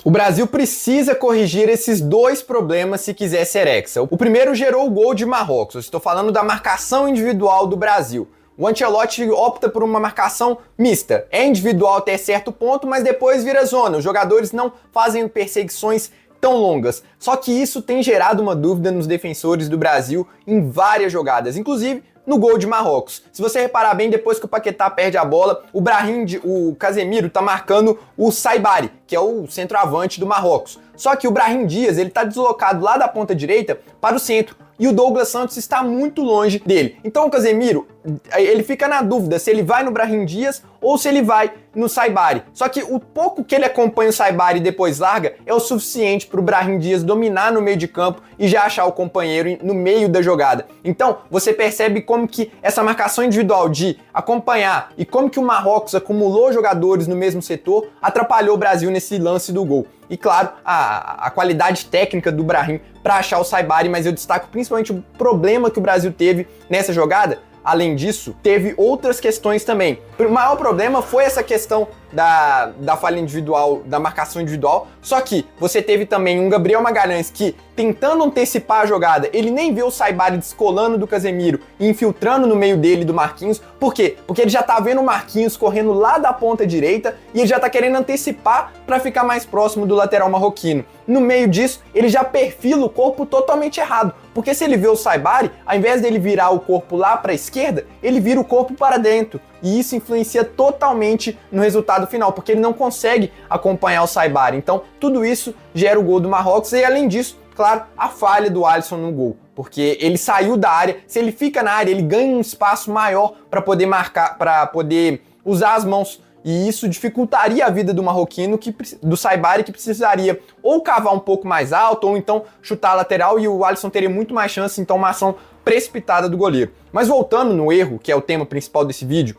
O Brasil precisa corrigir esses dois problemas se quiser ser hexa. O primeiro gerou o gol de Marrocos. Eu estou falando da marcação individual do Brasil. O Ancelotti opta por uma marcação mista. É individual até certo ponto, mas depois vira zona. Os jogadores não fazem perseguições tão longas. Só que isso tem gerado uma dúvida nos defensores do Brasil em várias jogadas, inclusive no gol de Marrocos. Se você reparar bem, depois que o Paquetá perde a bola, o Casemiro tá marcando o Saibari, que é o centroavante do Marrocos. Só que o Brahim Dias, ele tá deslocado lá da ponta direita para o centro, e o Douglas Santos está muito longe dele. Então o Casemiro, ele fica na dúvida se ele vai no Brahim Dias ou se ele vai no Saibari. Só que o pouco que ele acompanha o Saibari e depois larga é o suficiente para o Brahim Dias dominar no meio de campo e já achar o companheiro no meio da jogada. Então você percebe como que essa marcação individual de acompanhar e como que o Marrocos acumulou jogadores no mesmo setor atrapalhou o Brasil nesse lance do gol. E claro, a qualidade técnica do Brahim para achar o Saibari, mas eu destaco principalmente o problema que o Brasil teve nessa jogada. Além disso, teve outras questões também. O maior problema foi essa questão da falha individual, da marcação individual, só que você teve também um Gabriel Magalhães que, tentando antecipar a jogada, ele nem vê o Saibari descolando do Casemiro e infiltrando no meio dele do Marquinhos. Por quê? Porque ele já tá vendo o Marquinhos correndo lá da ponta direita e ele já tá querendo antecipar para ficar mais próximo do lateral marroquino. No meio disso, ele já perfila o corpo totalmente errado, porque se ele vê o Saibari, ao invés dele virar o corpo lá para a esquerda, ele vira o corpo para dentro. E isso influencia totalmente no resultado final, porque ele não consegue acompanhar o Saibari. Então, tudo isso gera o gol do Marrocos e, além disso, claro, a falha do Alisson no gol, porque ele saiu da área. Se ele fica na área, ele ganha um espaço maior para poder marcar, para poder usar as mãos. E isso dificultaria a vida do marroquino, do Saibari, que precisaria ou cavar um pouco mais alto, ou então chutar a lateral, e o Alisson teria muito mais chance, então uma ação precipitada do goleiro. Mas voltando no erro, que é o tema principal desse vídeo,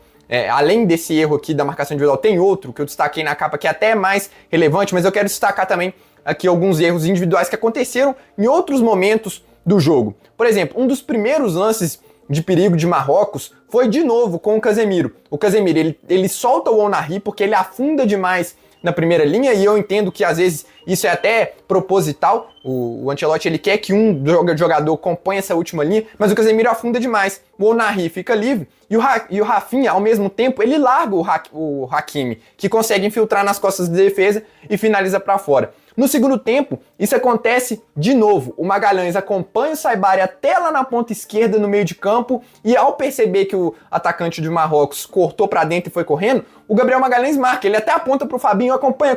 além desse erro aqui da marcação individual, tem outro que eu destaquei na capa que é até mais relevante, mas eu quero destacar também aqui alguns erros individuais que aconteceram em outros momentos do jogo. Por exemplo, um dos primeiros lances de perigo de Marrocos foi de novo com o Casemiro. O Casemiro, ele solta o Ounahi porque ele afunda demais na primeira linha, e eu entendo que às vezes isso é até proposital. O Ancelotti, ele quer que um jogador acompanhe essa última linha, mas o Casemiro afunda demais. O Ounahi fica livre e o Rafinha, ao mesmo tempo, ele larga o Hakimi, que consegue infiltrar nas costas de defesa e finaliza para fora. No segundo tempo, isso acontece de novo. O Magalhães acompanha o Saibari até lá na ponta esquerda, no meio de campo, e ao perceber que o atacante de Marrocos cortou para dentro e foi correndo, o Gabriel Magalhães marca. Ele até aponta pro Fabinho, acompanha.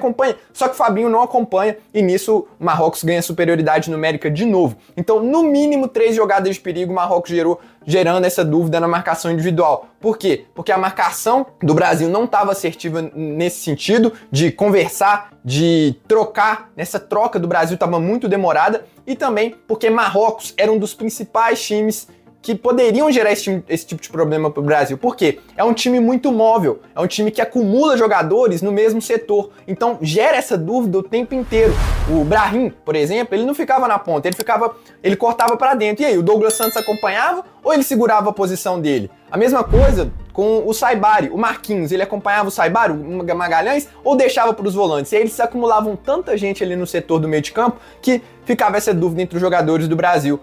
Só que o Fabinho não acompanha, e nisso o Marrocos ganha superioridade numérica de novo. Então, no mínimo, 3 jogadas de perigo o Marrocos gerando essa dúvida na marcação individual. Por quê? Porque a marcação do Brasil não estava assertiva nesse sentido, de conversar, de trocar. Essa troca do Brasil estava muito demorada, e também porque Marrocos era um dos principais times que poderiam gerar esse tipo de problema para o Brasil. Por quê? É um time muito móvel, é um time que acumula jogadores no mesmo setor, então gera essa dúvida o tempo inteiro. O Brahim, por exemplo, ele não ficava na ponta, ele cortava para dentro. E aí, o Douglas Santos acompanhava ou ele segurava a posição dele? A mesma coisa com o Saibari, o Marquinhos, ele acompanhava o Saibari, o Magalhães, ou deixava para os volantes? E aí eles se acumulavam tanta gente ali no setor do meio de campo que ficava essa dúvida entre os jogadores do Brasil.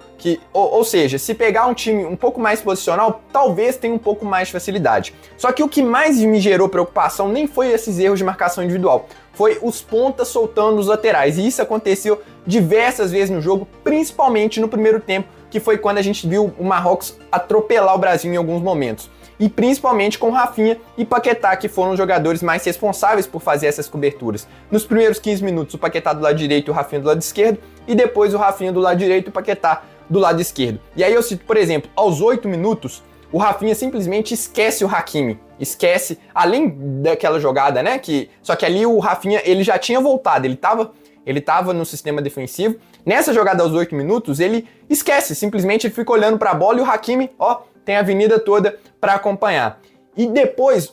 Ou seja, se pegar um time um pouco mais posicional, talvez tenha um pouco mais de facilidade. Só que o que mais me gerou preocupação nem foi esses erros de marcação individual, foi os pontas soltando os laterais. E isso aconteceu diversas vezes no jogo, principalmente no primeiro tempo, que foi quando a gente viu o Marrocos atropelar o Brasil em alguns momentos. E principalmente com Rafinha e Paquetá, que foram os jogadores mais responsáveis por fazer essas coberturas. Nos primeiros 15 minutos, o Paquetá do lado direito e o Rafinha do lado esquerdo, e depois o Rafinha do lado direito e o Paquetá do lado esquerdo. E aí eu cito, por exemplo, aos 8 minutos, o Rafinha simplesmente esquece o Hakimi. Esquece, além daquela jogada, né? Só que ali o Rafinha, ele já tinha voltado, ele tava no sistema defensivo. Nessa jogada aos 8 minutos, ele esquece, simplesmente ele fica olhando para a bola e o Hakimi, tem a avenida toda para acompanhar. E depois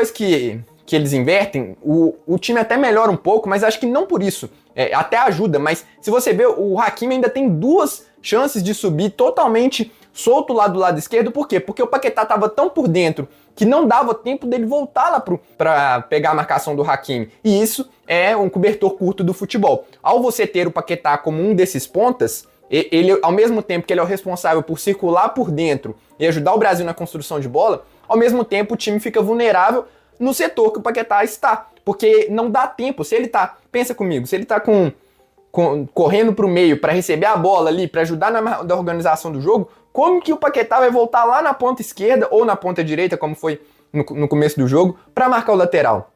que eles invertem, o time até melhora um pouco, mas acho que não por isso. Até ajuda, mas se você ver, o Hakimi ainda tem 2 chances de subir totalmente solto lá do lado esquerdo. Por quê? Porque o Paquetá estava tão por dentro que não dava tempo dele voltar lá para pegar a marcação do Hakimi. E isso é um cobertor curto do futebol. Ao você ter o Paquetá como um desses pontas, ele, ao mesmo tempo que ele é o responsável por circular por dentro e ajudar o Brasil na construção de bola, ao mesmo tempo o time fica vulnerável no setor que o Paquetá está. Porque não dá tempo. Se ele tá, pensa comigo, se ele tá correndo pro meio para receber a bola ali, para ajudar na organização do jogo, como que o Paquetá vai voltar lá na ponta esquerda ou na ponta direita, como foi no começo do jogo, para marcar o lateral?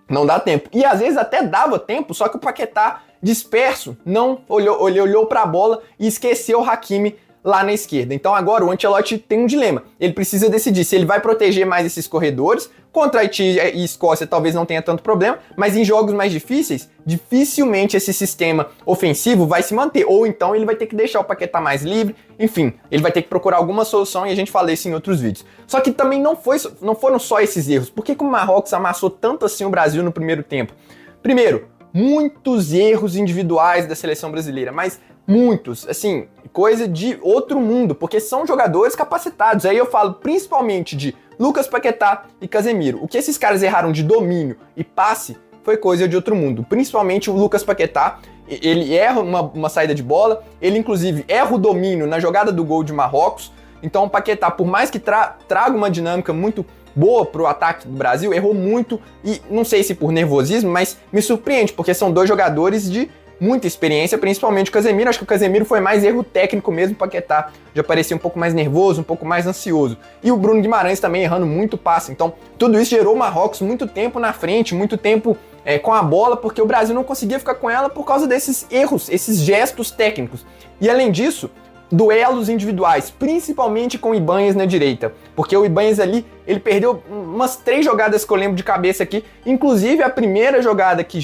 Não dá tempo. E às vezes até dava tempo, só que o Paquetá, disperso, não olhou para a bola e esqueceu o Hakimi lá na esquerda. Então agora o Ancelotti tem um dilema. Ele precisa decidir se ele vai proteger mais esses corredores. Contra Haiti e Escócia talvez não tenha tanto problema, mas em jogos mais difíceis, dificilmente esse sistema ofensivo vai se manter. Ou então ele vai ter que deixar o Paquetá mais livre. Enfim, ele vai ter que procurar alguma solução e a gente falou isso em outros vídeos. Só que também não foram só esses erros. Por que o Marrocos amassou tanto assim o Brasil no primeiro tempo? Primeiro, muitos erros individuais da seleção brasileira, mas muitos, assim, coisa de outro mundo, porque são jogadores capacitados. Aí eu falo principalmente de Lucas Paquetá e Casemiro. O que esses caras erraram de domínio e passe foi coisa de outro mundo. Principalmente o Lucas Paquetá, ele erra uma saída de bola, ele inclusive erra o domínio na jogada do gol de Marrocos. Então o Paquetá, por mais que traga uma dinâmica muito boa pro ataque do Brasil, errou muito e não sei se por nervosismo, mas me surpreende, porque são dois jogadores de muita experiência, principalmente o Casemiro. Acho que o Casemiro foi mais erro técnico mesmo, o Paquetá já parecia um pouco mais nervoso, um pouco mais ansioso. E o Bruno Guimarães também errando muito passe. Então, tudo isso gerou o Marrocos muito tempo na frente, muito tempo com a bola, porque o Brasil não conseguia ficar com ela por causa desses erros, esses gestos técnicos. E além disso, duelos individuais, principalmente com o Ibanez na direita, porque o Ibanez ali, ele perdeu umas 3 jogadas que eu lembro de cabeça aqui, inclusive a primeira jogada que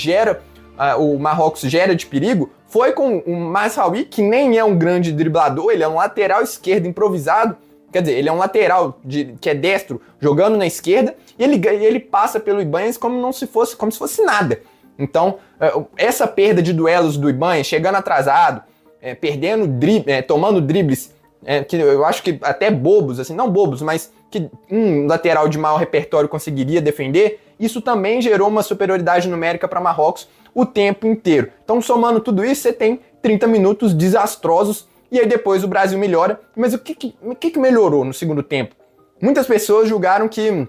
o Marrocos gera de perigo, foi com o Mazraoui, que nem é um grande driblador, ele é um lateral esquerdo improvisado, quer dizer, ele é um lateral que é destro, jogando na esquerda, e ele passa pelo Ibanez como se fosse nada. Então, essa perda de duelos do Ibanez, chegando atrasado, tomando dribles, que eu acho que até bobos, assim, não bobos, mas que um lateral de maior repertório conseguiria defender, isso também gerou uma superioridade numérica para Marrocos o tempo inteiro. Então, somando tudo isso, você tem 30 minutos desastrosos e aí depois o Brasil melhora. Mas o que melhorou no segundo tempo? Muitas pessoas julgaram que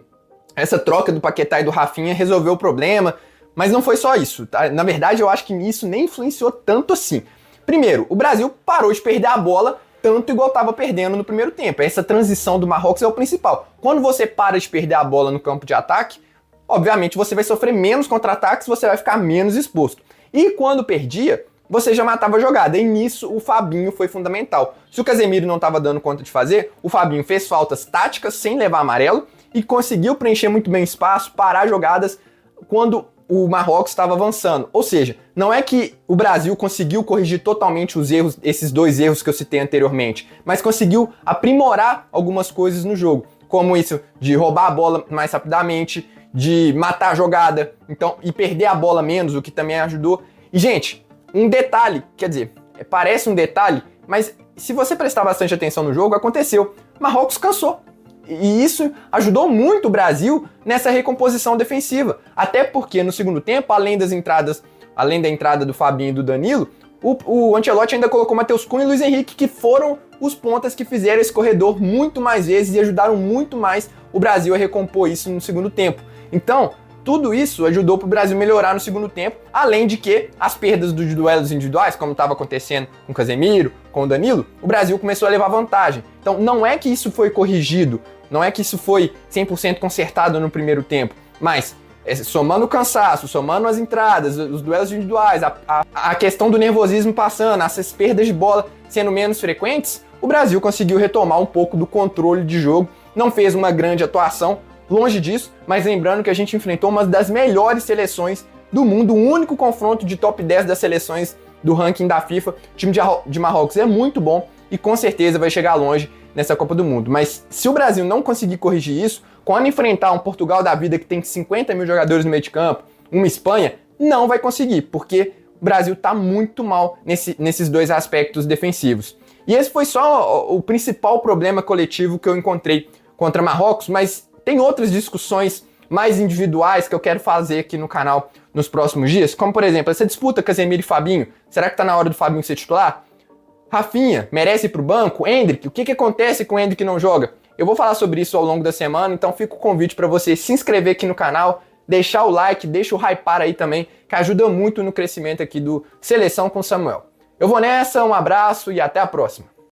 essa troca do Paquetá e do Rafinha resolveu o problema, mas não foi só isso, tá? Na verdade, eu acho que isso nem influenciou tanto assim. Primeiro, o Brasil parou de perder a bola tanto igual estava perdendo no primeiro tempo. Essa transição do Marrocos é o principal. Quando você para de perder a bola no campo de ataque, obviamente você vai sofrer menos contra-ataques, você vai ficar menos exposto. E quando perdia, você já matava a jogada. E nisso o Fabinho foi fundamental. Se o Casemiro não estava dando conta de fazer, o Fabinho fez faltas táticas sem levar amarelo e conseguiu preencher muito bem o espaço, parar jogadas quando o Marrocos estava avançando. Ou seja, não é que o Brasil conseguiu corrigir totalmente os erros, esses 2 erros que eu citei anteriormente, mas conseguiu aprimorar algumas coisas no jogo, como isso de roubar a bola mais rapidamente, de matar a jogada, então, e perder a bola menos, o que também ajudou. E, gente, um detalhe, quer dizer, parece um detalhe, mas se você prestar bastante atenção no jogo, aconteceu. Marrocos cansou. E isso ajudou muito o Brasil nessa recomposição defensiva. Até porque no segundo tempo, além da entrada do Fabinho e do Danilo, o Ancelotti ainda colocou Matheus Cunha e Luiz Henrique, que foram os pontas que fizeram esse corredor muito mais vezes e ajudaram muito mais o Brasil a recompor isso no segundo tempo. Então, tudo isso ajudou para o Brasil melhorar no segundo tempo, além de que as perdas dos duelos individuais, como estava acontecendo com o Casemiro, com o Danilo, o Brasil começou a levar vantagem. Então, não é que isso foi corrigido, não é que isso foi 100% consertado no primeiro tempo, mas somando o cansaço, somando as entradas, os duelos individuais, a questão do nervosismo passando, essas perdas de bola sendo menos frequentes, o Brasil conseguiu retomar um pouco do controle de jogo, não fez uma grande atuação, longe disso, mas lembrando que a gente enfrentou uma das melhores seleções do mundo, o único confronto de top 10 das seleções do ranking da FIFA. O time de Marrocos é muito bom e com certeza vai chegar longe nessa Copa do Mundo. Mas se o Brasil não conseguir corrigir isso, quando enfrentar um Portugal da vida que tem 50 mil jogadores no meio de campo, uma Espanha, não vai conseguir, porque o Brasil está muito mal nesses 2 aspectos defensivos. E esse foi só o principal problema coletivo que eu encontrei contra Marrocos, mas Tem outras discussões mais individuais que eu quero fazer aqui no canal nos próximos dias, como por exemplo, essa disputa Casemiro e Fabinho. Será que tá na hora do Fabinho ser titular? Rafinha, merece ir pro banco? Endrick, o que acontece com o Endrick que não joga? Eu vou falar sobre isso ao longo da semana, então fica o convite para você se inscrever aqui no canal, deixar o like, deixa o hypar aí também, que ajuda muito no crescimento aqui do Seleção com Samuel. Eu vou nessa, um abraço e até a próxima.